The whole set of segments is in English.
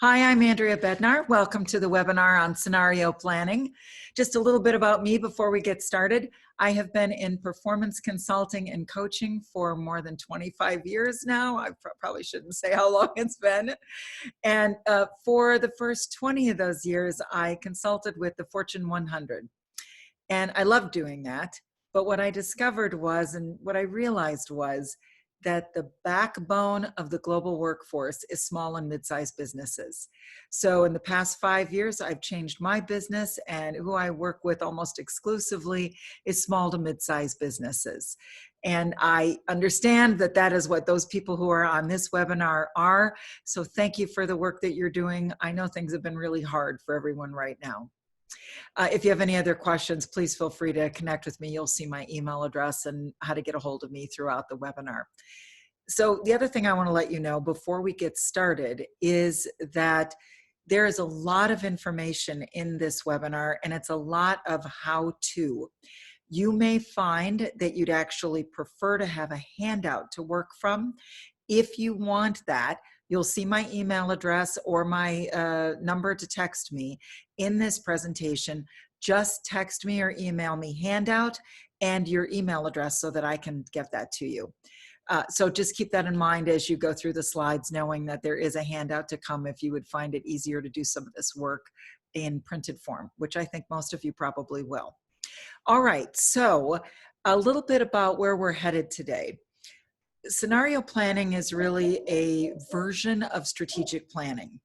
Hi, I'm Andrea Bednar. Welcome to the webinar on scenario planning. Just a little bit about me before we get started. I have been in performance consulting and coaching for more than 25 years now. I probably shouldn't say how long it's been. And for the first 20 of those years, I consulted with the Fortune 100. And I loved doing that. But what I discovered was, and what I realized was, that the backbone of the global workforce is small and mid-sized businesses. So in the past 5 years, I've changed my business, and who I work with almost exclusively is small to mid-sized businesses. And I understand that that is what those people who are on this webinar are. So thank you for the work that you're doing. I know things have been really hard for everyone right now. If you have any other questions, please feel free to connect with me. You'll see my email address and how to get a hold of me throughout the webinar. So the other thing I want to let you know before we get started is that there is a lot of information in this webinar, and it's a lot of how-to. You may find that you'd actually prefer to have a handout to work from. If you want that, you'll see my email address or my number to text me in this presentation. Just text me or email me handout and your email address so that I can get that to you. So just keep that in mind as you go through the slides, knowing that there is a handout to come if you would find it easier to do some of this work in printed form, which I think most of you probably will. All right, so a little bit about where we're headed today. Scenario planning is really a version of strategic planning.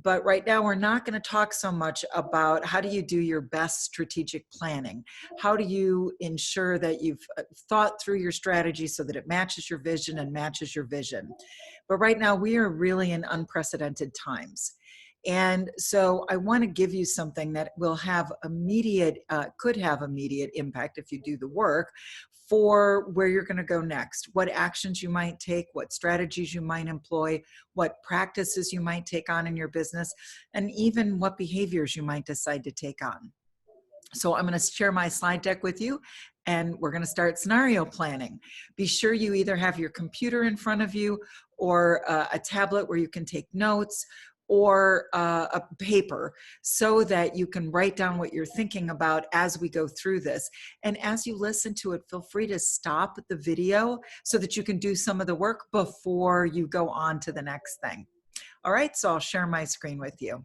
But right now, we're not going to talk so much about how do you do your best strategic planning. How do you ensure that you've thought through your strategy so that it matches your vision and matches your vision. But right now, we are really in unprecedented times. And so I want to give you something that will have immediate, could have immediate impact if you do the work for where you're going to go next, what actions you might take, what strategies you might employ, what practices you might take on in your business, and even what behaviors you might decide to take on. So I'm going to share my slide deck with you, and we're going to start scenario planning. Be sure you either have your computer in front of you or a tablet where you can take notes, or a paper so that you can write down what you're thinking about as we go through this. And as you listen to it, feel free to stop the video so that you can do some of the work before you go on to the next thing. All right, so I'll share my screen with you.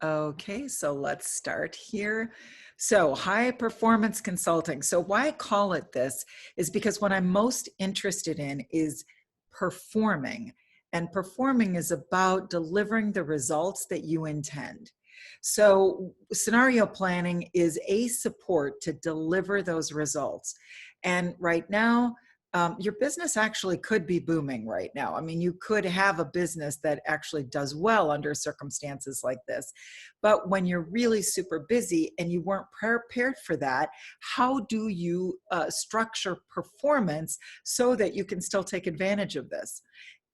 Okay, so let's start here. So high performance consulting. So why I call it this is because what I'm most interested in is performing. And performing is about delivering the results that you intend. So scenario planning is a support to deliver those results. And right now, your business actually could be booming right now. I mean, you could have a business that actually does well under circumstances like this. But when you're really super busy and you weren't prepared for that, how do you structure performance so that you can still take advantage of this?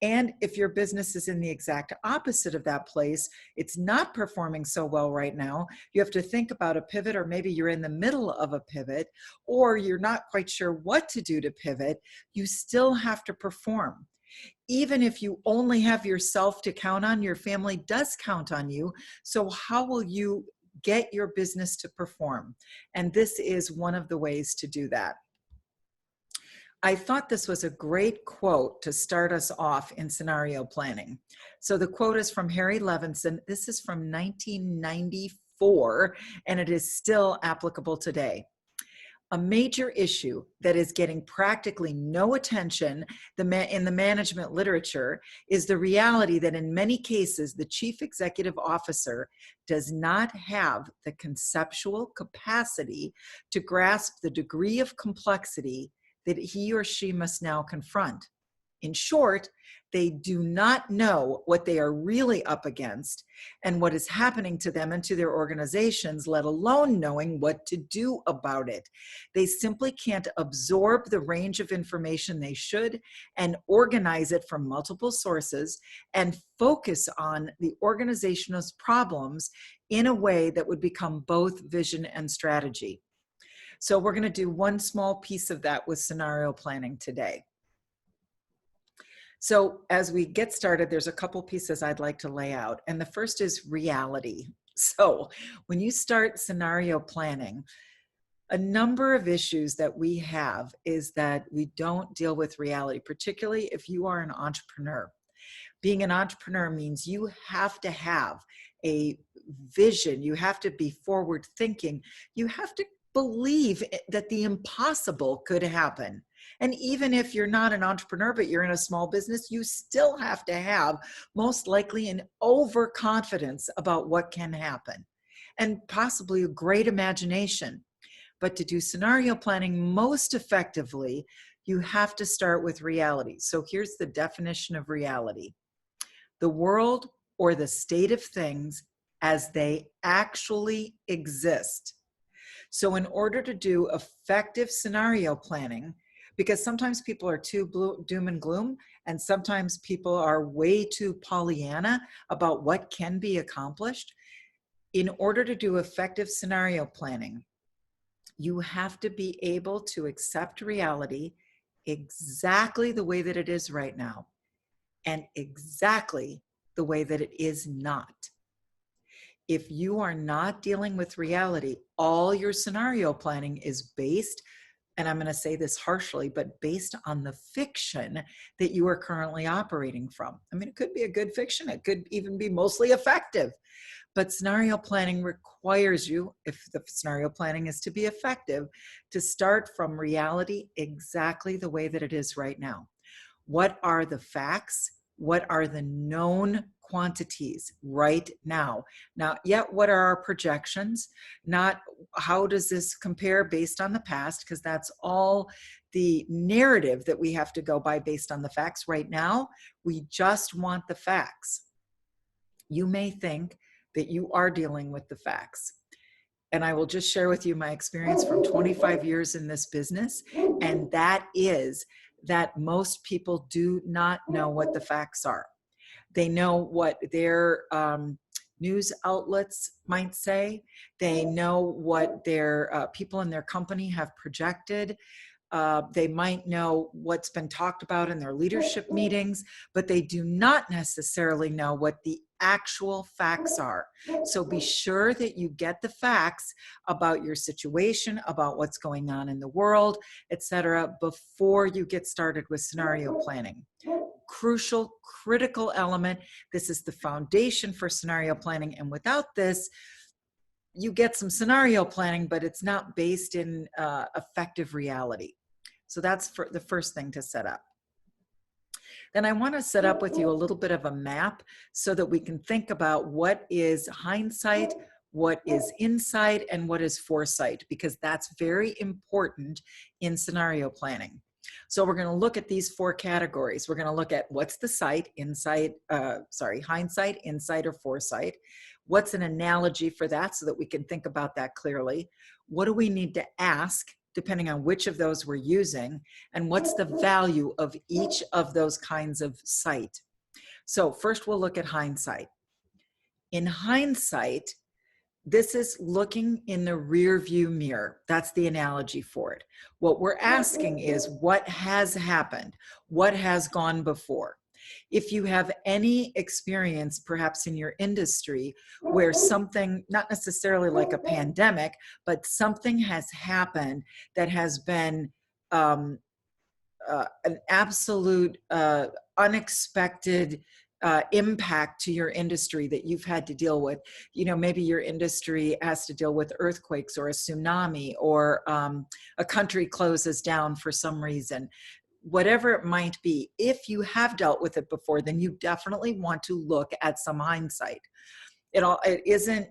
And if your business is in the exact opposite of that place, it's not performing so well right now, you have to think about a pivot, or maybe you're in the middle of a pivot, or you're not quite sure what to do to pivot, you still have to perform. Even if you only have yourself to count on, your family does count on you. So how will you get your business to perform? And this is one of the ways to do that. I thought this was a great quote to start us off in scenario planning. So the quote is from Harry Levinson. This is from 1994, and it is still applicable today. A major issue that is getting practically no attention in the management literature is the reality that in many cases, the chief executive officer does not have the conceptual capacity to grasp the degree of complexity that he or she must now confront. In short, they do not know what they are really up against and what is happening to them and to their organizations, let alone knowing what to do about it. They simply can't absorb the range of information they should and organize it from multiple sources and focus on the organization's problems in a way that would become both vision and strategy. So we're going to do one small piece of that with scenario planning today. So as we get started, there's a couple pieces I'd like to lay out. And the first is reality. So when you start scenario planning, a number of issues that we have is that we don't deal with reality, particularly if you are an entrepreneur. Being an entrepreneur means you have to have a vision. You have to be forward thinking. You have to believe that the impossible could happen. And even if you're not an entrepreneur, but you're in a small business, you still have to have most likely an overconfidence about what can happen and possibly a great imagination. But to do scenario planning most effectively, you have to start with reality. So here's the definition of reality: the world or the state of things as they actually exist. So in order to do effective scenario planning, because sometimes people are too doom and gloom, and sometimes people are way too Pollyanna about what can be accomplished. In order to do effective scenario planning, you have to be able to accept reality exactly the way that it is right now and exactly the way that it is not. If you are not dealing with reality, all your scenario planning is based, and I'm going to say this harshly, but based on the fiction that you are currently operating from. I mean, it could be a good fiction. It could even be mostly effective. But scenario planning requires you, if the scenario planning is to be effective, to start from reality exactly the way that it is right now. What are the facts? What are the known quantities right now? Not yet what are our projections, not how does this compare based on the past, because that's all the narrative that we have to go by based on the facts. Right now, we just want the facts. You may think that you are dealing with the facts. And I will just share with you my experience from 25 years in this business. And that is that most people do not know what the facts are. They know what their news outlets might say. They know what their people in their company have projected. They might know what's been talked about in their leadership meetings, but they do not necessarily know what the actual facts are. So be sure that you get the facts about your situation, about what's going on in the world, etc., before you get started with scenario planning. Crucial, critical element. This is the foundation for scenario planning. And without this, you get some scenario planning, but it's not based in effective reality. So that's for the first thing to set up. Then I want to set up with you a little bit of a map so that we can think about what is hindsight, what is insight, and what is foresight, because that's very important in scenario planning. So we're going to look at these four categories. We're going to look at what's the sight, hindsight, insight, or foresight. What's an analogy for that so that we can think about that clearly? What do we need to ask depending on which of those we're using? And what's the value of each of those kinds of sight? So first we'll look at hindsight. In hindsight, this is looking in the rear view mirror. That's the analogy for it. What we're asking is what has happened? What has gone before? If you have any experience, perhaps in your industry, where something, not necessarily like a pandemic, but something has happened that has been an absolute unexpected impact to your industry that you've had to deal with. You know, maybe your industry has to deal with earthquakes or a tsunami, or a country closes down for some reason. Whatever it might be, if you have dealt with it before, then you definitely want to look at some hindsight. It isn't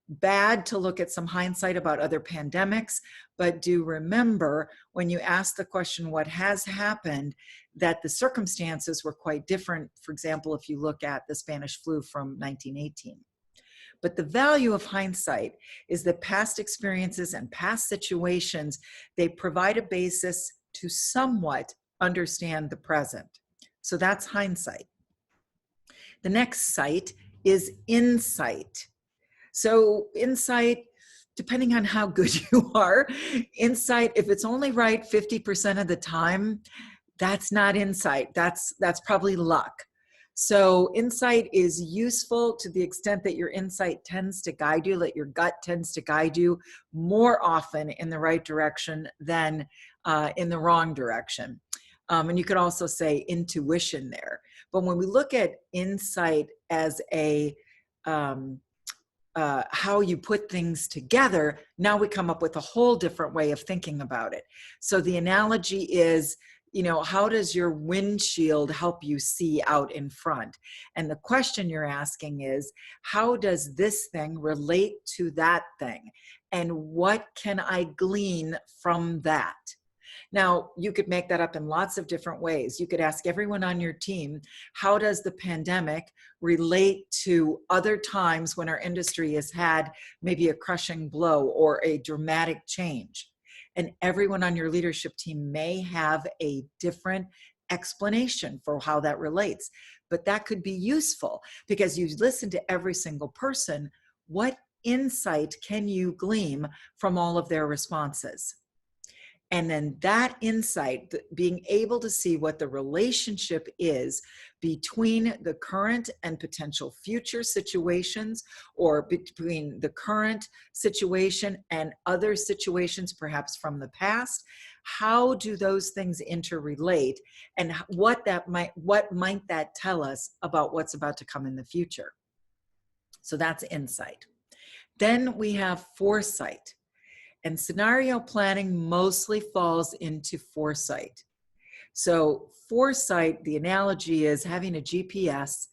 bad to look at some hindsight about other pandemics, but do remember when you ask the question, what has happened, that the circumstances were quite different. For example, if you look at the Spanish flu from 1918. But the value of hindsight is that past experiences and past situations, they provide a basis to somewhat understand the present. So that's hindsight. The next sight is insight. So insight, depending on how good you are, insight, if it's only right 50% of the time, That's not insight. That's probably luck. So insight is useful to the extent that your insight tends to guide you, that your gut tends to guide you more often in the right direction than in the wrong direction. And you could also say intuition there. But when we look at insight as a how you put things together, now we come up with a whole different way of thinking about it. So the analogy is, how does your windshield help you see out in front? And the question you're asking is, how does this thing relate to that thing? And what can I glean from that? Now, you could make that up in lots of different ways. You could ask everyone on your team, how does the pandemic relate to other times when our industry has had maybe a crushing blow or a dramatic change? And everyone on your leadership team may have a different explanation for how that relates. But that could be useful because you listen to every single person. What insight can you glean from all of their responses? And then that insight, being able to see what the relationship is between the current and potential future situations, or between the current situation and other situations, perhaps from the past, how do those things interrelate, and what might that tell us about what's about to come in the future? So that's insight. Then we have foresight. And scenario planning mostly falls into foresight. So foresight, the analogy is having a GPS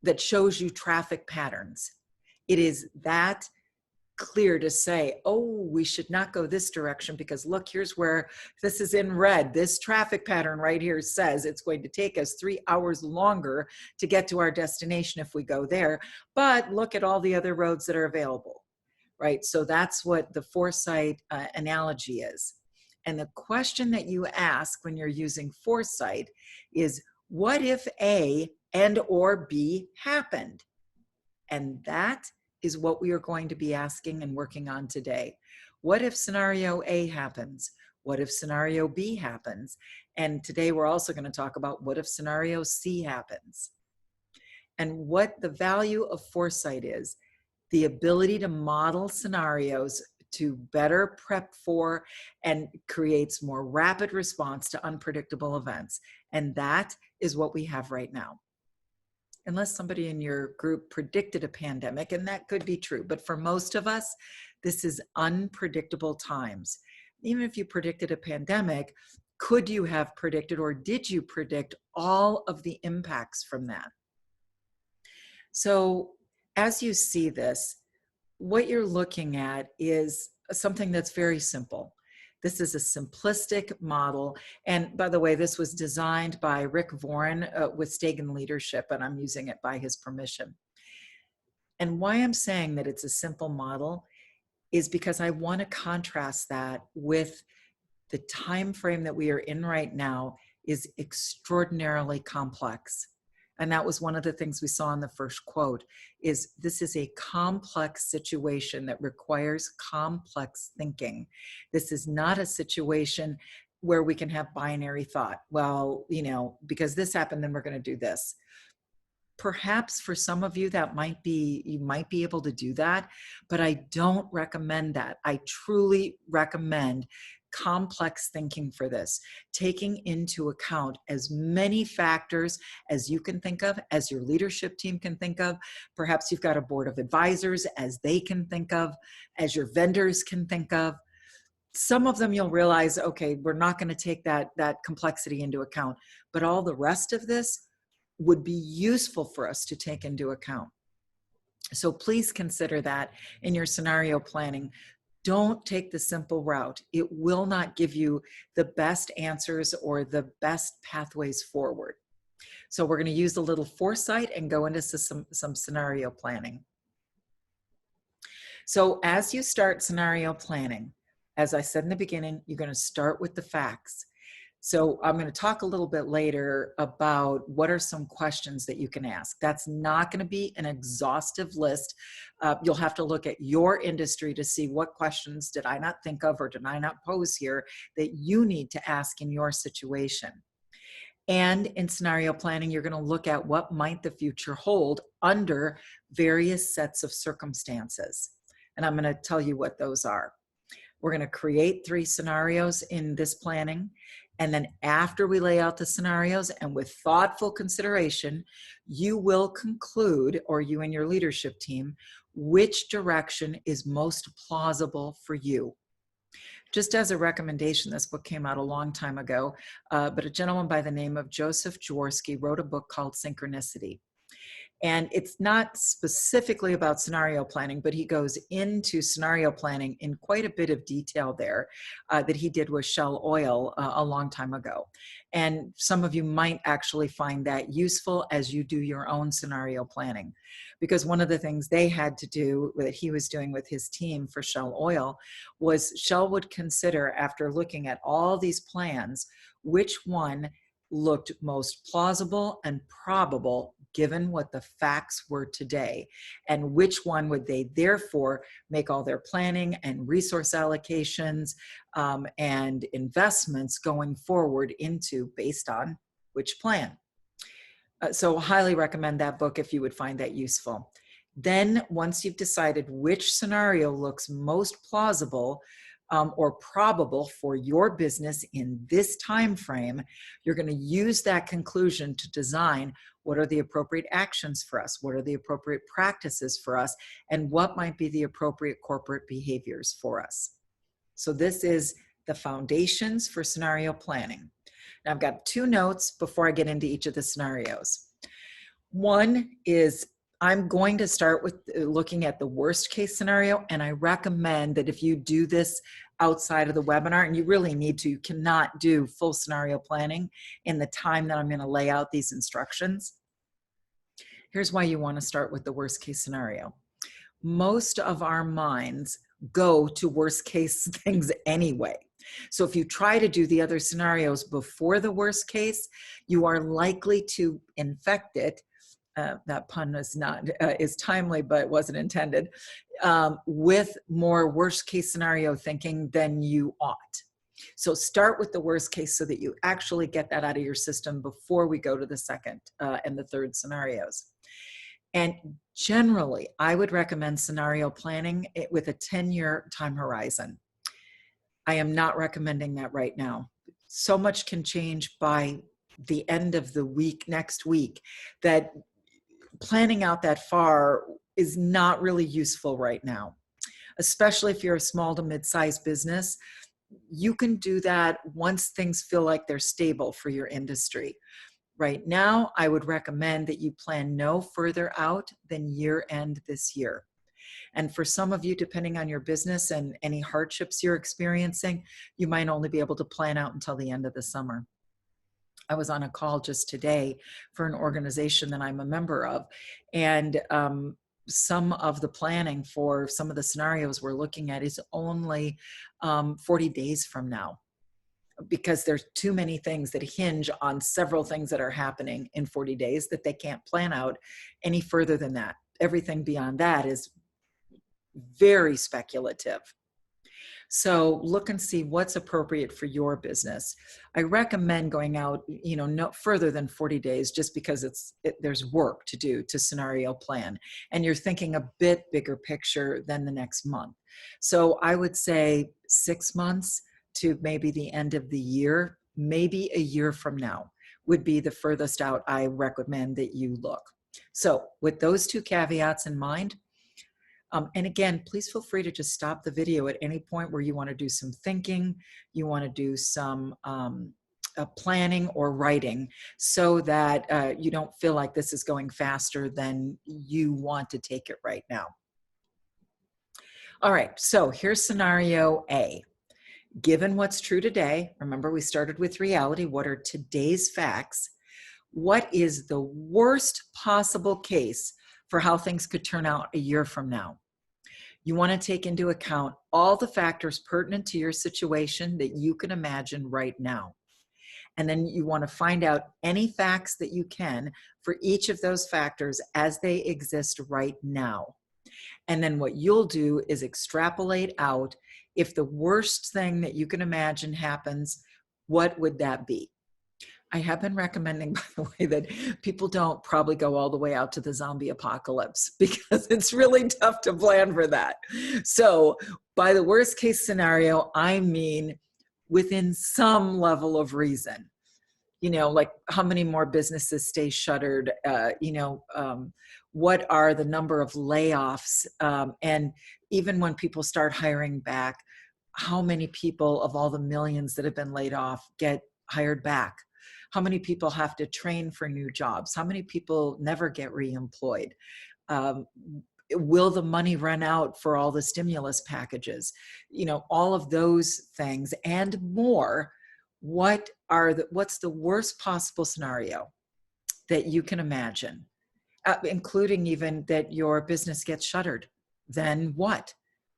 that shows you traffic patterns. It is that clear to say, oh, we should not go this direction because look, here's where this is in red. This traffic pattern right here says it's going to take us 3 hours longer to get to our destination if we go there. But look at all the other roads that are available. Right? So that's what the foresight analogy is. And the question that you ask when you're using foresight is, what if A and or B happened? And that is what we are going to be asking and working on today. What if scenario A happens? What if scenario B happens? And today we're also going to talk about what if scenario C happens? And what the value of foresight is, the ability to model scenarios to better prep for and creates more rapid response to unpredictable events. And that is what we have right now. Unless somebody in your group predicted a pandemic, and that could be true, but for most of us, this is unpredictable times. Even if you predicted a pandemic, could you have predicted, or did you predict all of the impacts from that? So as you see this, what you're looking at is something that's very simple. This is a simplistic model. And by the way, this was designed by Rick Voren with Stegan Leadership, and I'm using it by his permission. And why I'm saying that it's a simple model is because I want to contrast that with the time frame that we are in right now is extraordinarily complex. And that was one of the things we saw in the first quote, is this is a complex situation that requires complex thinking. This is not a situation where we can have binary thought. Well, because this happened, then we're going to do this. Perhaps for some of you you might be able to do that, but I don't recommend that. I truly recommend complex thinking for this, taking into account as many factors as you can think of, as your leadership team can think of. Perhaps you've got a board of advisors as they can think of, as your vendors can think of. Some of them you'll realize, okay, we're not going to take that complexity into account, but all the rest of this would be useful for us to take into account. So please consider that in your scenario planning. Don't take the simple route. It will not give you the best answers or the best pathways forward. So we're going to use a little foresight and go into some scenario planning. So as you start scenario planning, as I said in the beginning, you're going to start with the facts. So I'm going to talk a little bit later about what are some questions that you can ask. That's not going to be an exhaustive list. You'll have to look at your industry to see what questions did I not think of or did I not pose here that you need to ask in your situation. And in scenario planning, you're going to look at what might the future hold under various sets of circumstances. And I'm going to tell you what those are. We're going to create 3 scenarios in this planning. And then after we lay out the scenarios and with thoughtful consideration, you will conclude, or you and your leadership team, which direction is most plausible for you. Just as a recommendation, this book came out a long time ago, but a gentleman by the name of Joseph Jaworski wrote a book called Synchronicity. And it's not specifically about scenario planning, but he goes into scenario planning in quite a bit of detail there that he did with Shell Oil a long time ago. And some of you might actually find that useful as you do your own scenario planning. Because one of the things they had to do, that he was doing with his team for Shell Oil, was Shell would consider, after looking at all these plans, which one looked most plausible and probable given what the facts were today, and which one would they therefore make all their planning and resource allocations and investments going forward into based on which plan. So highly recommend that book if you would find that useful. Then once you've decided which scenario looks most plausible or probable for your business in this time frame, you're going to use that conclusion to design what are the appropriate actions for us, what are the appropriate practices for us, and what might be the appropriate corporate behaviors for us. So this is the foundations for scenario planning. Now I've got 2 notes before I get into each of the scenarios. One is I'm going to start with looking at the worst case scenario, and I recommend that if you do this outside of the webinar, and you really need to, you cannot do full scenario planning in the time that I'm going to lay out these instructions. Here's why you want to start with the worst case scenario. Most of our minds go to worst case things anyway. So if you try to do the other scenarios before the worst case, you are likely to infect it. That pun is timely, but wasn't intended, with more worst case scenario thinking than you ought. So start with the worst case so that you actually get that out of your system before we go to the second and the third scenarios. And generally, I would recommend scenario planning with a 10-year time horizon. I am not recommending that right now. So much can change by the end of the week, next week, that planning out that far is not really useful right now, especially if you're a small to mid-sized business. You can do that once things feel like they're stable for your industry. Right now, I would recommend that you plan no further out than year end this year. And for some of you, depending on your business and any hardships you're experiencing, you might only be able to plan out until the end of the summer. I was on a call just today for an organization that I'm a member of, and some of the planning for some of the scenarios we're looking at is only 40 days from now, because there's too many things that hinge on several things that are happening in 40 days that they can't plan out any further than that. Everything beyond that is very speculative. So look and see what's appropriate for your business. I recommend going out, no further than 40 days, just because there's work to do to scenario plan, and you're thinking a bit bigger picture than the next month. So I would say 6 months to maybe the end of the year, maybe a year from now would be the furthest out I recommend that you look. So with those 2 caveats in mind, and again, please feel free to just stop the video at any point where you want to do some thinking, you want to do some planning or writing, so that you don't feel like this is going faster than you want to take it right now. All right, so here's scenario A. Given what's true today, remember we started with reality, what are today's facts? What is the worst possible case for how things could turn out a year from now? You want to take into account all the factors pertinent to your situation that you can imagine right now. And then you want to find out any facts that you can for each of those factors as they exist right now. And then what you'll do is extrapolate out, if the worst thing that you can imagine happens, what would that be? I have been recommending, by the way, that people don't probably go all the way out to the zombie apocalypse, because it's really tough to plan for that. So by the worst case scenario, I mean within some level of reason. Like how many more businesses stay shuttered, what are the number of layoffs, and even when people start hiring back, how many people of all the millions that have been laid off get hired back? How many people have to train for new jobs? How many people never get reemployed? Will the money run out for all the stimulus packages? All of those things and more. What's the worst possible scenario that you can imagine, including even that your business gets shuttered? Then what?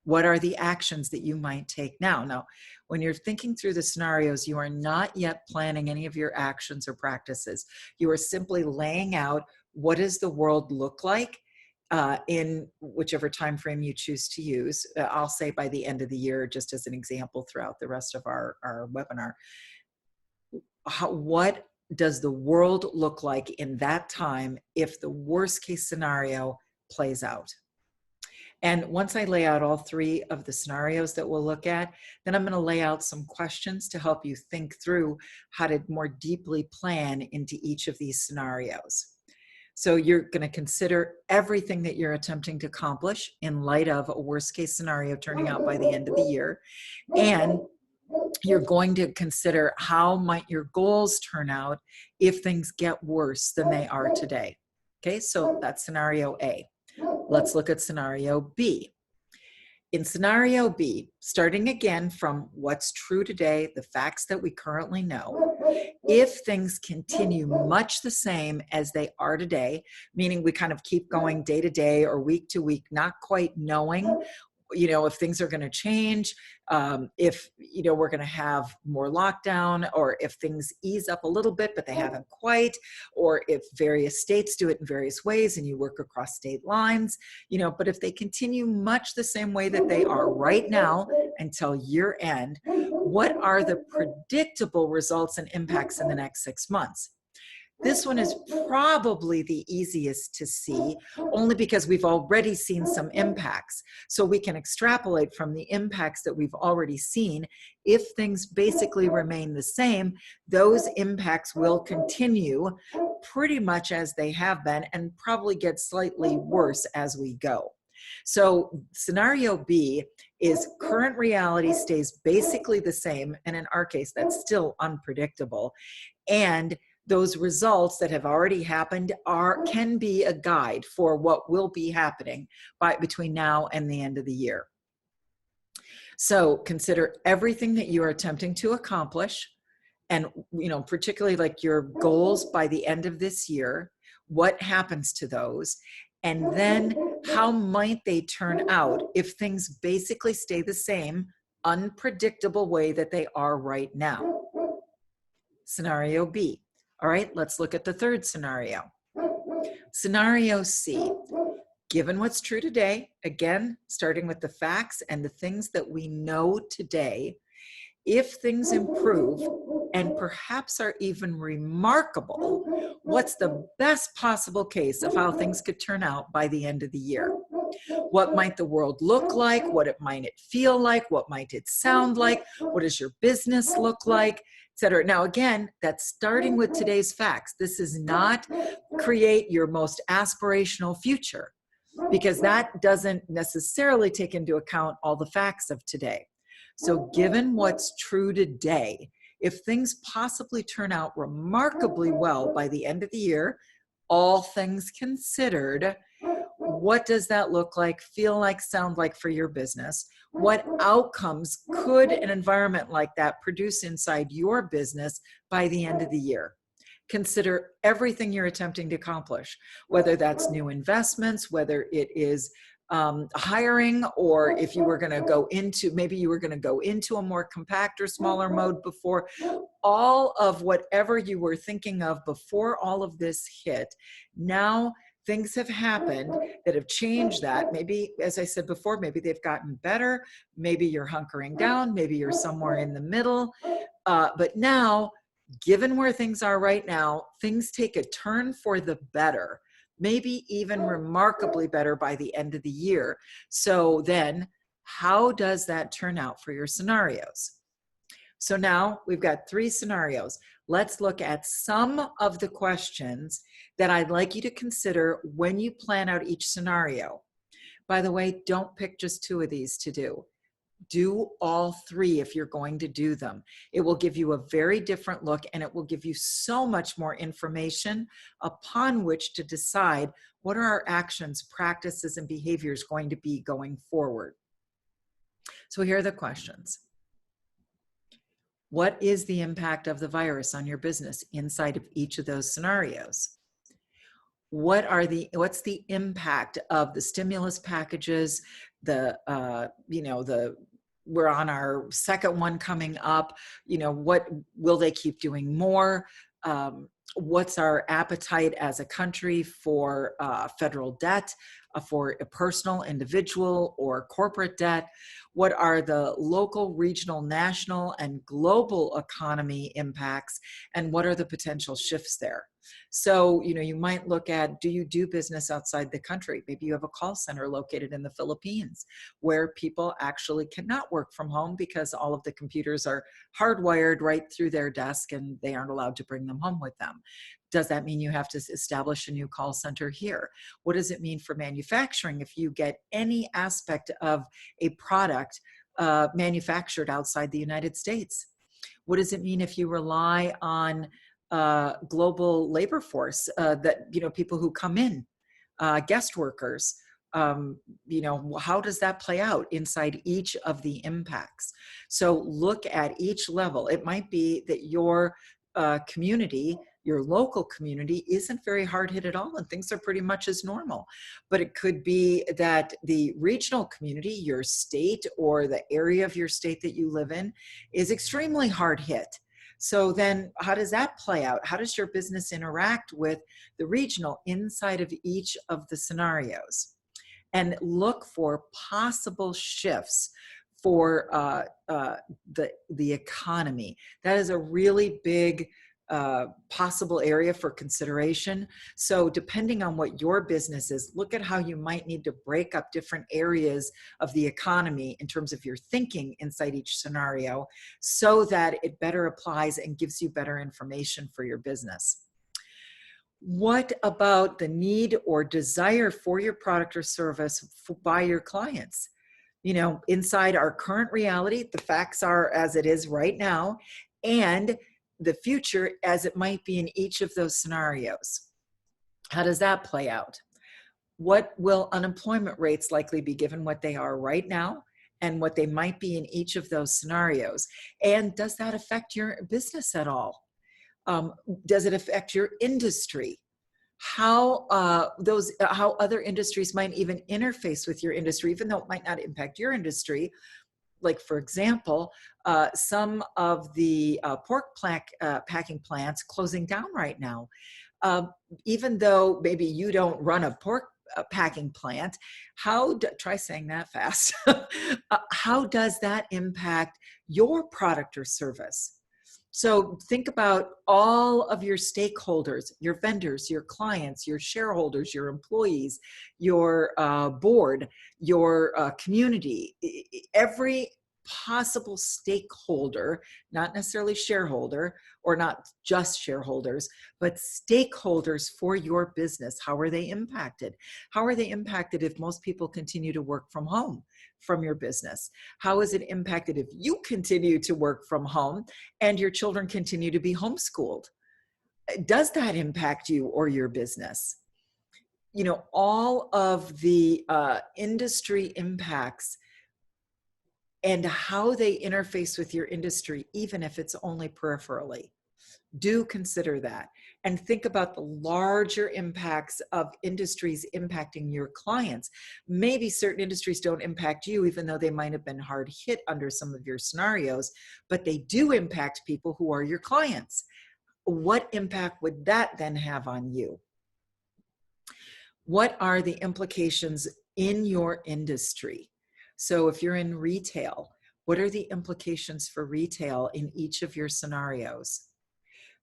What are the actions that you might take now? Now, when you're thinking through the scenarios, you are not yet planning any of your actions or practices. You are simply laying out, what does the world look like in whichever time frame you choose to use. I'll say by the end of the year, just as an example throughout the rest of our webinar. What does the world look like in that time if the worst case scenario plays out? And once I lay out all three of the scenarios that we'll look at, then I'm going to lay out some questions to help you think through how to more deeply plan into each of these scenarios. So you're going to consider everything that you're attempting to accomplish in light of a worst case scenario turning out by the end of the year. And you're going to consider how might your goals turn out if things get worse than they are today. Okay, so that's scenario A. Let's look at scenario B. In scenario B, starting again from what's true today, the facts that we currently know, if things continue much the same as they are today, meaning we kind of keep going day to day or week to week, not quite knowing if things are going to change, if we're going to have more lockdown, or if things ease up a little bit but they haven't quite, or if various states do it in various ways and you work across state lines, but if they continue much the same way that they are right now until year end, what are the predictable results and impacts in the next 6 months? This one is probably the easiest to see, only because we've already seen some impacts. So we can extrapolate from the impacts that we've already seen. If things basically remain the same, those impacts will continue pretty much as they have been and probably get slightly worse as we go. So scenario B is current reality stays basically the same, and in our case, that's still unpredictable. And those results that have already happened can be a guide for what will be happening between now and the end of the year. So consider everything that you are attempting to accomplish, and particularly like your goals by the end of this year. What happens to those? And then how might they turn out if things basically stay the same, unpredictable way that they are right now? Scenario B. All right, let's look at the third scenario. Scenario C. Given what's true today, again, starting with the facts and the things that we know today, if things improve and perhaps are even remarkable, what's the best possible case of how things could turn out by the end of the year? What might the world look like? What might it feel like? What might it sound like? What does your business look like? Etc. Now, again, that's starting with today's facts. This is not create your most aspirational future, because that doesn't necessarily take into account all the facts of today. So given what's true today, if things possibly turn out remarkably well by the end of the year, all things considered, what does that look like, feel like, sound like for your business? What outcomes could an environment like that produce inside your business by the end of the year? Consider everything you're attempting to accomplish, whether that's new investments, whether it is hiring, or if you were going to go into, maybe you were going to go into a more compact or smaller mode before. All of whatever you were thinking of before all of this hit, now things have happened that have changed that. Maybe, as I said before, maybe they've gotten better. Maybe you're hunkering down. Maybe you're somewhere in the middle. But now, given where things are right now, things take a turn for the better, maybe even remarkably better by the end of the year. So then, how does that turn out for your scenarios? So now we've got 3 scenarios. Let's look at some of the questions that I'd like you to consider when you plan out each scenario. By the way, don't pick just 2 of these to do. Do all 3 if you're going to do them. It will give you a very different look, and it will give you so much more information upon which to decide what are our actions, practices, and behaviors going to be going forward. So here are the questions. What is the impact of the virus on your business inside of each of those scenarios? What's the impact of the stimulus packages? We're on our second one coming up. What will they keep doing more? What's our appetite as a country for federal debt, for a personal, individual, or corporate debt? What are the local, regional, national, and global economy impacts? And what are the potential shifts there? So, you might look at, do you do business outside the country? Maybe you have a call center located in the Philippines where people actually cannot work from home because all of the computers are hardwired right through their desk and they aren't allowed to bring them home with them. Does that mean you have to establish a new call center here? What does it mean for manufacturing if you get any aspect of a product manufactured outside the United States? What does it mean if you rely on global labor force, people who come in, guest workers? How does that play out inside each of the impacts? So look at each level. It might be that your community, your local community, isn't very hard hit at all and things are pretty much as normal. But it could be that the regional community, your state or the area of your state that you live in, is extremely hard hit. So then how does that play out? How does your business interact with the regional inside of each of the scenarios? And look for possible shifts for the economy. That is a really big possible area for consideration. So depending on what your business is, look at how you might need to break up different areas of the economy in terms of your thinking inside each scenario so that it better applies and gives you better information for your business. What about the need or desire for your product or service by your clients? Inside our current reality, the facts are as it is right now, and the future as it might be in each of those scenarios. How does that play out? What will unemployment rates likely be given what they are right now and what they might be in each of those scenarios? And does that affect your business at all? Does it affect your industry? How other industries might even interface with your industry, even though it might not impact your industry. Like, for example, some of the pork packing plants closing down right now. Even though maybe you don't run a pork packing plant, try saying that fast. How does that impact your product or service? So think about all of your stakeholders, your vendors, your clients, your shareholders, your employees, your board, your community, every possible stakeholder, not necessarily shareholder or not just shareholders, but stakeholders for your business. How are they impacted? How are they impacted if most people continue to work from home from your business? How is it impacted if you continue to work from home and your children continue to be homeschooled? Does that impact you or your business? All of the industry impacts and how they interface with your industry, even if it's only peripherally. Do consider that and think about the larger impacts of industries impacting your clients. Maybe certain industries don't impact you, even though they might have been hard hit under some of your scenarios, but they do impact people who are your clients. What impact would that then have on you? What are the implications in your industry? So if you're in retail, what are the implications for retail in each of your scenarios?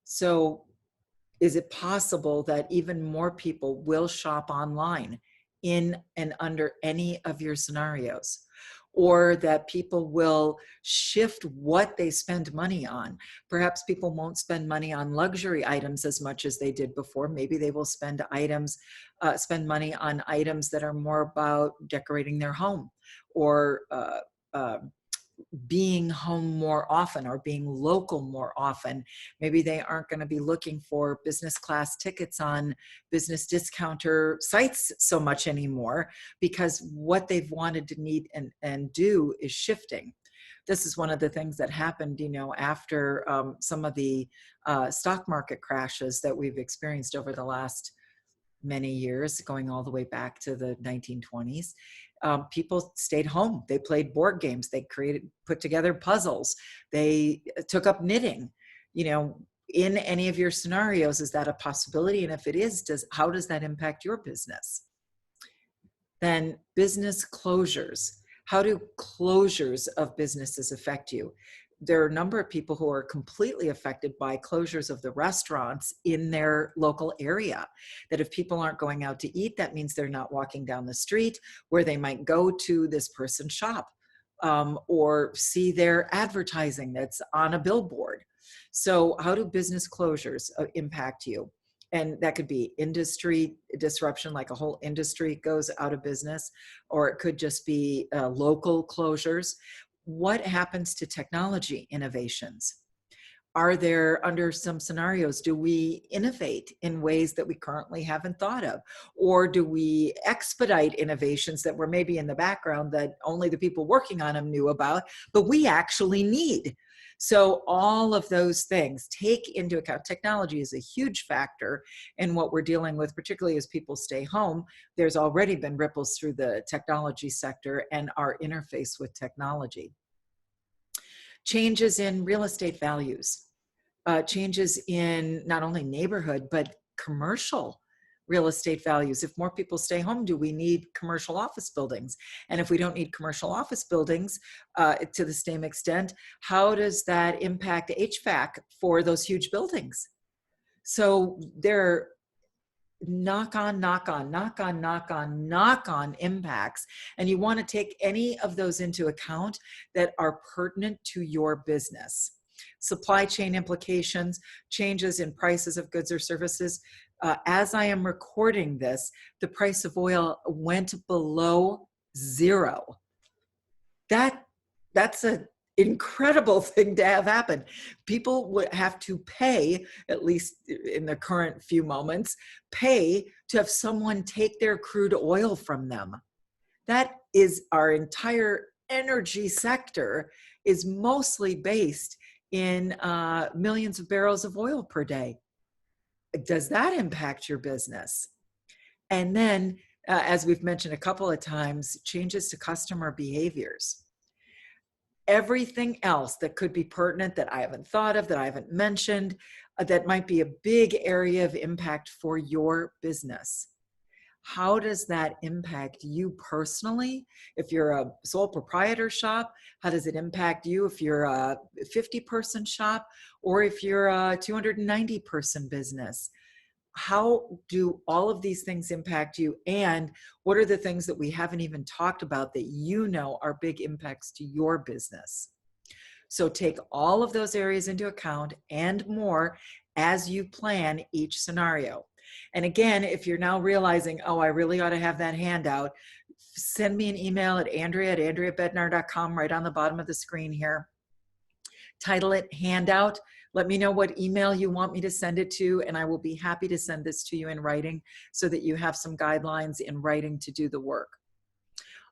So is it possible that even more people will shop online in and under any of your scenarios? Or that people will shift what they spend money on? Perhaps people won't spend money on luxury items as much as they did before. Maybe they will spend money on items that are more about decorating their home, or being home more often, or being local more often. Maybe they aren't going to be looking for business class tickets on business discounter sites so much anymore, because what they've wanted to need and do is shifting. This is one of the things that happened, after some of the stock market crashes that we've experienced over the last many years, going all the way back to the 1920s. People stayed home. They played board games. They put together puzzles. They took up knitting. In any of your scenarios, is that a possibility? And if it is, how does that impact your business? Then business closures. How do closures of businesses affect you? There are a number of people who are completely affected by closures of the restaurants in their local area. That if people aren't going out to eat, that means they're not walking down the street where they might go to this person's shop, or see their advertising that's on a billboard. So how do business closures impact you? And that could be industry disruption, like a whole industry goes out of business, or it could just be local closures. What happens to technology innovations? Are there, under some scenarios, do we innovate in ways that we currently haven't thought of? Or do we expedite innovations that were maybe in the background that only the people working on them knew about, but we actually need? So all of those things take into account. Technology is a huge factor in what we're dealing with, particularly as people stay home. There's already been ripples through the technology sector and our interface with technology. Changes in real estate values, changes in not only neighborhood, but commercial real estate values. If more people stay home, do we need commercial office buildings? And if we don't need commercial office buildings to the same extent, how does that impact HVAC for those huge buildings? So there knock-on impacts, and you want to take any of those into account that are pertinent to your business. Supply chain implications, changes in prices of goods or services. As I am recording this, the price of oil went below zero. That's an incredible thing to have happen. People would have to pay, at least in the current few moments, pay to have someone take their crude oil from them. That is, our entire energy sector is mostly based in millions of barrels of oil per day. Does that impact your business? And then, as we've mentioned a couple of times, changes to customer behaviors. Everything else that could be pertinent that I haven't thought of, that I haven't mentioned, that might be a big area of impact for your business. How does that impact you personally? If you're a sole proprietor shop, how does it impact you if you're a 50-person shop, or if you're a 290-person business? How do all of these things impact you? And what are the things that we haven't even talked about that you know are big impacts to your business? So take all of those areas into account and more as you plan each scenario. And again, if you're now realizing, oh, I really ought to have that handout, send me an email at andrea@andreabednar.com, right on the bottom of the screen here. Title it Handout. Let me know what email you want me to send it to, and I will be happy to send this to you in writing so that you have some guidelines in writing to do the work.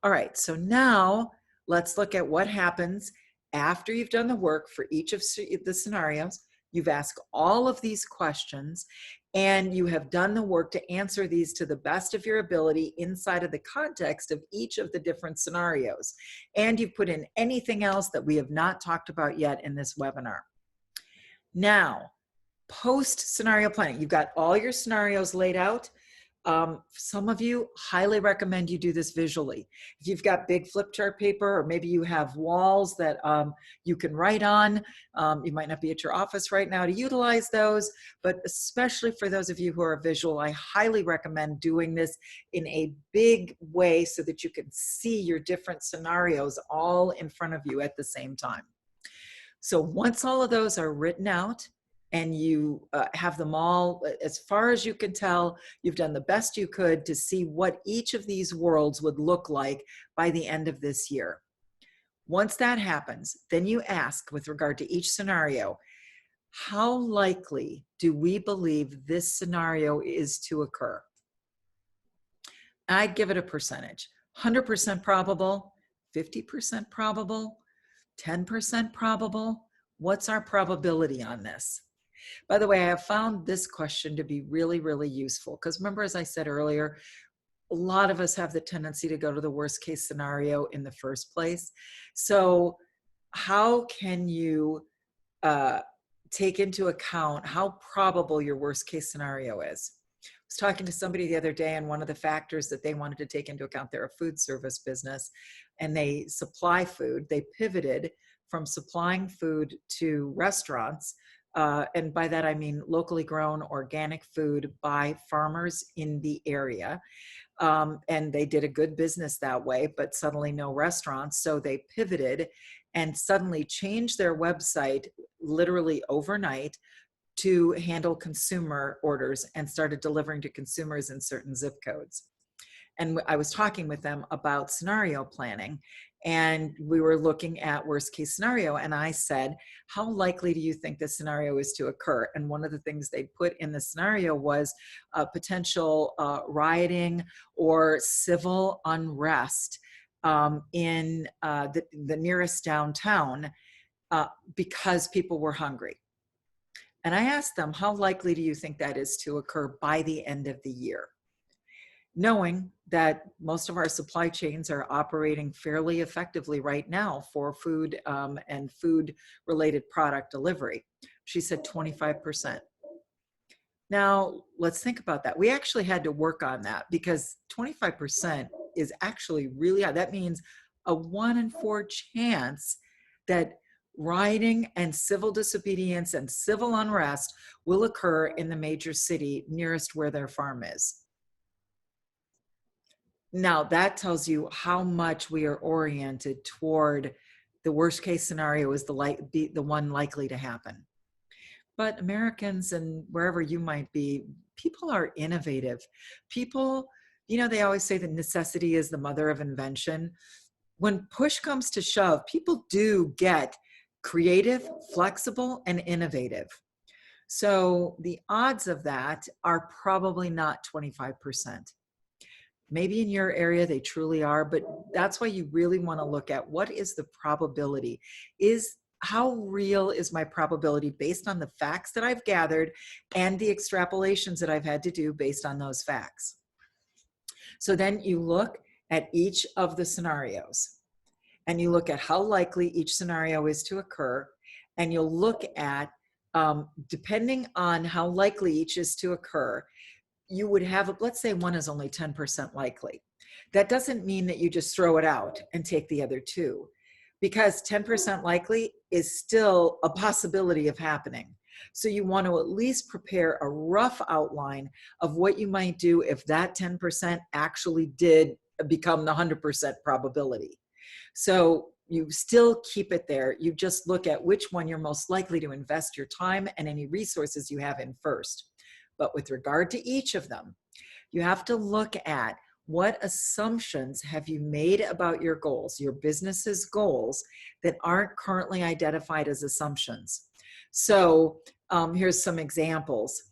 All right, so now let's look at what happens after you've done the work for each of the scenarios. You've asked all of these questions, and you have done the work to answer these to the best of your ability inside of the context of each of the different scenarios. And you've put in anything else that we have not talked about yet in this webinar. Now, post scenario planning, you've got all your scenarios laid out. Some of you, highly recommend you do this visually. If you've got big flip chart paper, or maybe you have walls that you can write on, you might not be at your office right now to utilize those, but especially for those of you who are visual, I highly recommend doing this in a big way so that you can see your different scenarios all in front of you at the same time. So once all of those are written out, and you have them all, as far as you can tell, you've done the best you could to see what each of these worlds would look like by the end of this year. Once that happens, then you ask, with regard to each scenario, how likely do we believe this scenario is to occur? I'd give it a percentage. 100% probable, 50% probable, 10% probable. What's our probability on this? By the way, I have found this question to be really, really useful, because remember, as I said earlier, a lot of us have the tendency to go to the worst case scenario in the first place. So how can you take into account how probable your worst case scenario is? I was talking to somebody the other day, and one of the factors that they wanted to take into account, they're a food service business and they supply food. They pivoted from supplying food to restaurants. And by that, I mean locally grown organic food by farmers in the area. And they did a good business that way, but suddenly no restaurants. So they pivoted and suddenly changed their website literally overnight to handle consumer orders and started delivering to consumers in certain zip codes. And I was talking with them about scenario planning, and we were looking at worst case scenario. And I said, how likely do you think this scenario is to occur? And one of the things they put in the scenario was potential rioting or civil unrest in the nearest downtown because people were hungry. And I asked them, how likely do you think that is to occur by the end of the year? Knowing that most of our supply chains are operating fairly effectively right now for food and food-related product delivery. She said 25%. Now, let's think about that. We actually had to work on that, because 25% is actually really high. That means a 1 in 4 chance that rioting and civil disobedience and civil unrest will occur in the major city nearest where their farm is. Now, that tells you how much we are oriented toward the worst case scenario is the one likely to happen. But Americans, and wherever you might be, people are innovative. People, they always say that necessity is the mother of invention. When push comes to shove, people do get creative, flexible, and innovative. So the odds of that are probably not 25%. Maybe in your area they truly are, but that's why you really want to look at what is the probability. How real is my probability based on the facts that I've gathered and the extrapolations that I've had to do based on those facts. So then you look at each of the scenarios, and you look at how likely each scenario is to occur, and you'll look at, depending on how likely each is to occur, you would have, let's say one is only 10% likely. That doesn't mean that you just throw it out and take the other two, because 10% likely is still a possibility of happening. So you want to at least prepare a rough outline of what you might do if that 10% actually did become the 100% probability. So you still keep it there. You just look at which one you're most likely to invest your time and any resources you have in first. But with regard to each of them, you have to look at what assumptions have you made about your goals, your business's goals, that aren't currently identified as assumptions. So here's some examples.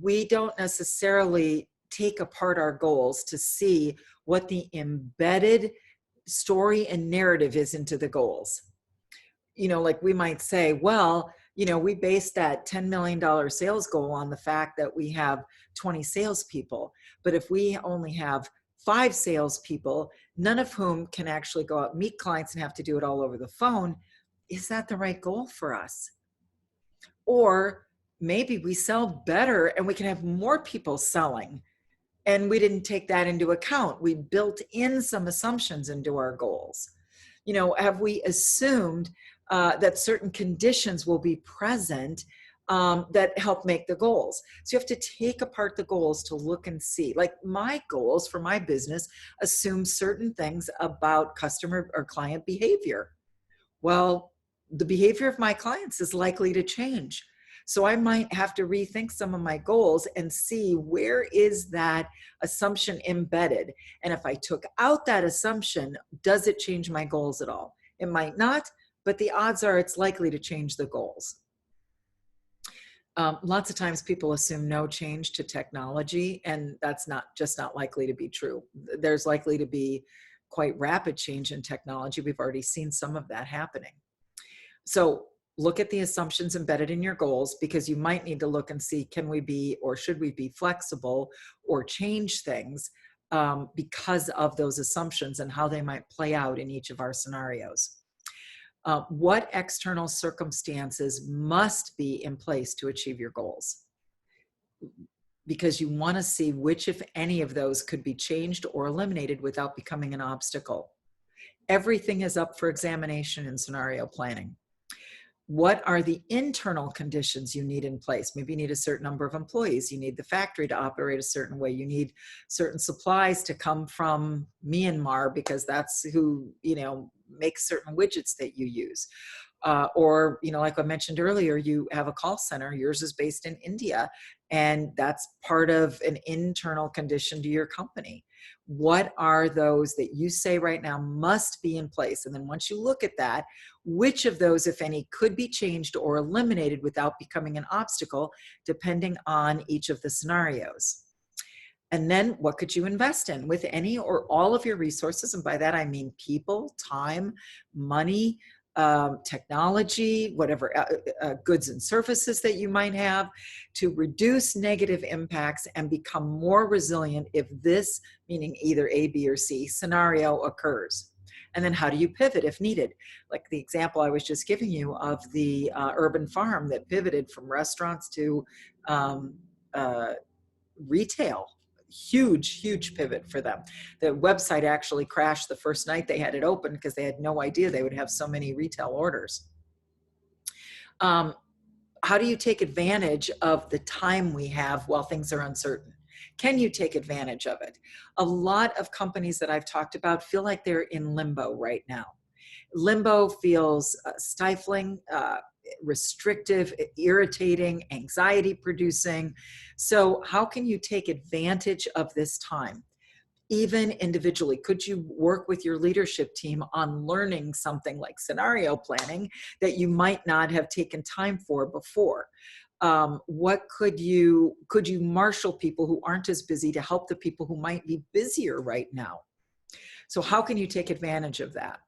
We don't necessarily take apart our goals to see what the embedded story and narrative is into the goals. Like we might say, well, We based that $10 million sales goal on the fact that we have 20 salespeople. But if we only have 5 salespeople, none of whom can actually go out and meet clients and have to do it all over the phone, is that the right goal for us? Or maybe we sell better and we can have more people selling. And we didn't take that into account. We built in some assumptions into our goals. Have we assumed that certain conditions will be present that help make the goals? So you have to take apart the goals to look and see. Like my goals for my business assume certain things about customer or client behavior. Well, the behavior of my clients is likely to change. So I might have to rethink some of my goals and see where is that assumption embedded. And if I took out that assumption, does it change my goals at all? It might not, but the odds are it's likely to change the goals. Lots of times people assume no change to technology, and that's just not likely to be true. There's likely to be quite rapid change in technology. We've already seen some of that happening. So look at the assumptions embedded in your goals, because you might need to look and see, can we be or should we be flexible or change things because of those assumptions and how they might play out in each of our scenarios. What external circumstances must be in place to achieve your goals? Because you want to see which, if any of those, could be changed or eliminated without becoming an obstacle. Everything is up for examination in scenario planning. What are the internal conditions you need in place? Maybe you need a certain number of employees. You need the factory to operate a certain way. You need certain supplies to come from Myanmar because that's who, makes certain widgets that you use. Or, like I mentioned earlier, you have a call center. Yours is based in India, and that's part of an internal condition to your company. What are those that you say right now must be in place? And then once you look at that, which of those, if any, could be changed or eliminated without becoming an obstacle, depending on each of the scenarios? And then what could you invest in with any or all of your resources? And by that, I mean people, time, money, technology, whatever goods and services that you might have, to reduce negative impacts and become more resilient if this, meaning either A, B, or C scenario occurs. And then how do you pivot if needed? Like the example I was just giving you of the urban farm that pivoted from restaurants to retail. Huge pivot for them. The website actually crashed the first night they had it open because they had no idea they would have so many retail orders. How do you take advantage of the time we have while things are uncertain? Can you take advantage of it? A lot of companies that I've talked about feel like they're in limbo right now. Limbo feels stifling, restrictive, irritating, anxiety producing. So how can you take advantage of this time? Even individually, could you work with your leadership team on learning something like scenario planning that you might not have taken time for before? What could you marshal people who aren't as busy to help the people who might be busier right now? So how can you take advantage of that?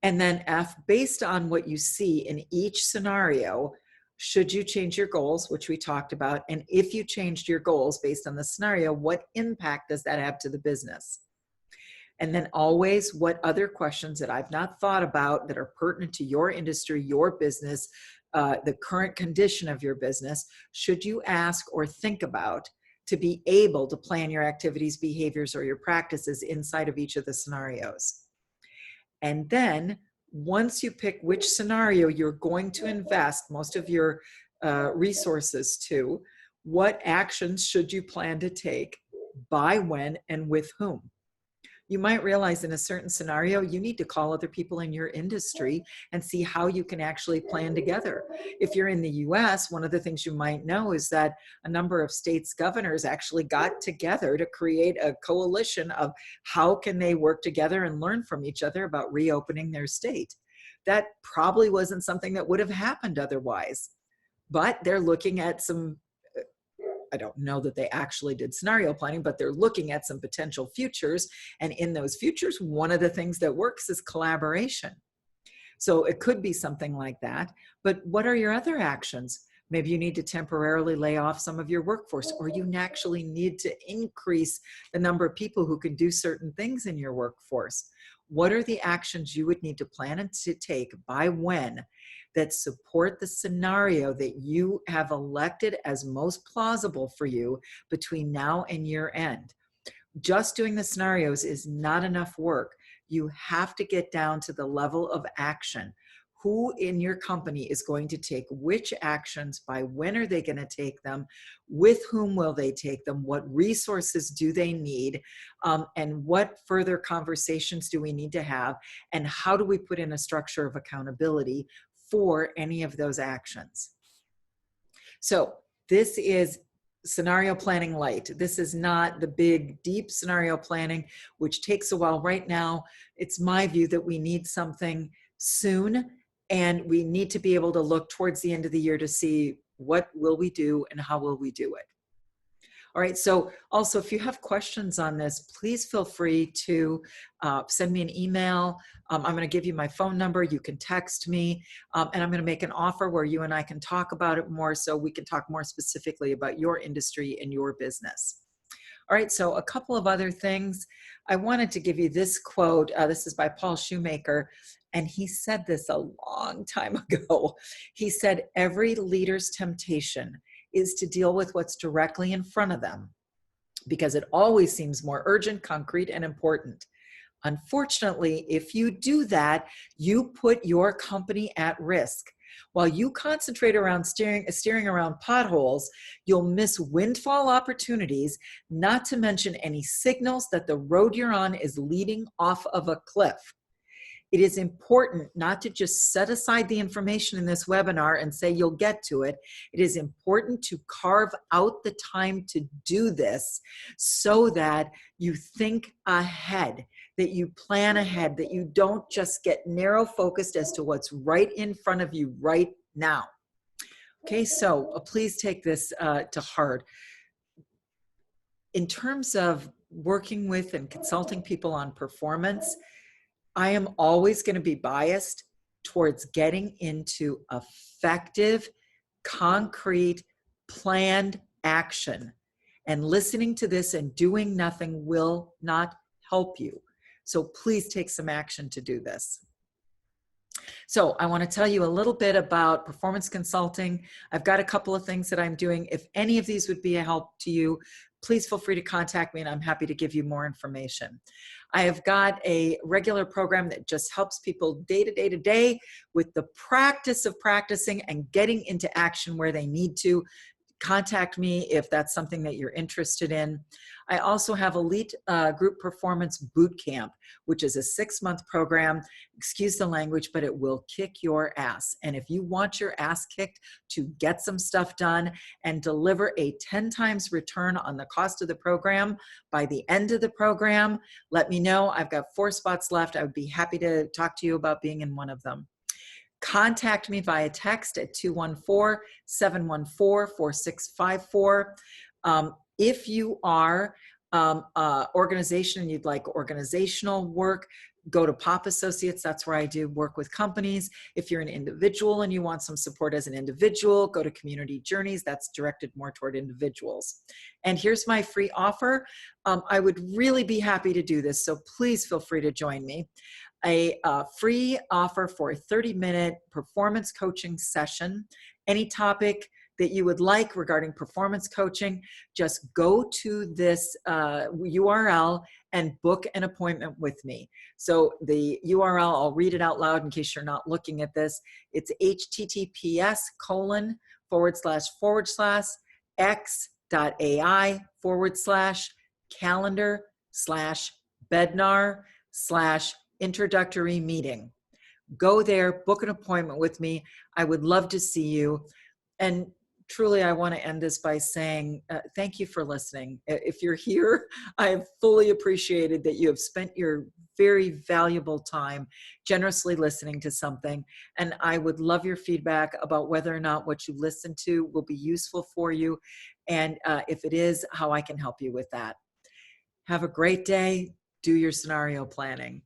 And then F, based on what you see in each scenario, should you change your goals, which we talked about? And if you changed your goals based on the scenario, what impact does that have to the business? And then always, what other questions that I've not thought about that are pertinent to your industry, your business, the current condition of your business, should you ask or think about to be able to plan your activities, behaviors, or your practices inside of each of the scenarios? And then once you pick which scenario you're going to invest most of your resources to, what actions should you plan to take, by when, and with whom? You might realize in a certain scenario, you need to call other people in your industry and see how you can actually plan together. If you're in the US, one of the things you might know is that a number of states' governors actually got together to create a coalition of how can they work together and learn from each other about reopening their state. That probably wasn't something that would have happened otherwise, but they're looking at some, I don't know that they actually did scenario planning, but they're looking at some potential futures. And in those futures, one of the things that works is collaboration. So it could be something like that. But what are your other actions? Maybe you need to temporarily lay off some of your workforce, or you actually need to increase the number of people who can do certain things in your workforce. What are the actions you would need to plan and to take by when that support the scenario that you have elected as most plausible for you between now and year end? Just doing the scenarios is not enough work. You have to get down to the level of action. Who in your company is going to take which actions? By when are they going to take them? With whom will they take them? What resources do they need? And what further conversations do we need to have? And how do we put in a structure of accountability for any of those actions? So this is scenario planning light. This is not the big, deep scenario planning, which takes a while. Right now, it's my view that we need something soon, and we need to be able to look towards the end of the year to see what will we do and how will we do it. All right, so also if you have questions on this, please feel free to send me an email. I'm going to give you my phone number. You can text me, and I'm going to make an offer where you and I can talk about it more, so we can talk more specifically about your industry and your business. All right, so a couple of other things. I wanted to give you this quote. This is by Paul Shoemaker, and he said this a long time ago. He said, "Every leader's temptation is to deal with what's directly in front of them, because it always seems more urgent, concrete, and important. Unfortunately, if you do that, you put your company at risk. While you concentrate around steering around potholes, you'll miss windfall opportunities, not to mention any signals that the road you're on is leading off of a cliff. It is important not to just set aside the information in this webinar and say you'll get to it. It is important to carve out the time to do this so that you think ahead, that you plan ahead, that you don't just get narrow focused as to what's right in front of you right now." Okay, so please take this to heart. In terms of working with and consulting people on performance, I am always going to be biased towards getting into effective, concrete, planned action. And listening to this and doing nothing will not help you. So please take some action to do this. So I want to tell you a little bit about performance consulting. I've got a couple of things that I'm doing. If any of these would be a help to you, please feel free to contact me and I'm happy to give you more information. I have got a regular program that just helps people day to day to day with the practice of practicing and getting into action where they need to. Contact me if that's something that you're interested in. I also have Elite Group Performance Boot Camp, which is a 6-month program. Excuse the language, but it will kick your ass. And if you want your ass kicked to get some stuff done and deliver a 10 times return on the cost of the program by the end of the program, let me know. I've got 4 spots left. I would be happy to talk to you about being in one of them. Contact me via text at 214-714-4654. If you are an organization and you'd like organizational work, go to Pop Associates. That's where I do work with companies. If you're an individual and you want some support as an individual, go to Community Journeys. That's directed more toward individuals. And here's my free offer. I would really be happy to do this, so please feel free to join me. A free offer for a 30-minute performance coaching session. Any topic that you would like regarding performance coaching, just go to this URL and book an appointment with me. So the URL, I'll read it out loud in case you're not looking at this. It's https://x.ai/calendar/Bednar/introductory meeting. Go there, book an appointment with me. I would love to see you. And truly, I want to end this by saying thank you for listening. If you're here, I have fully appreciated that you have spent your very valuable time generously listening to something. And I would love your feedback about whether or not what you listen to will be useful for you. And if it is, how I can help you with that. Have a great day. Do your scenario planning.